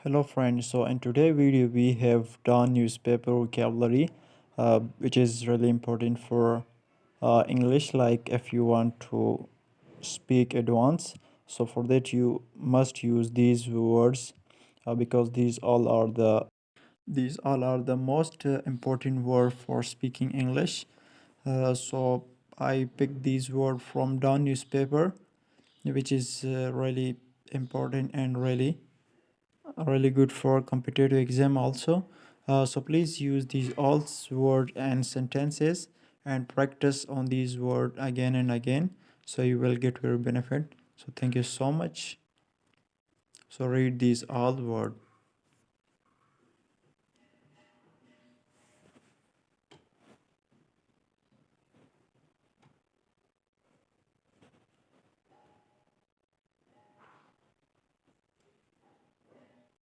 Hello friends, so in today's video we have done newspaper vocabulary, which is really important for English, like if you want to speak advanced. So for that you must use these words, because these all are the most important word for speaking English. So I picked these word from Dawn newspaper, which is really important and really good for competitive exam also. So please use these all word and sentences and practice on these word again and again, so you will get your benefit. So thank you so much. So read these all word.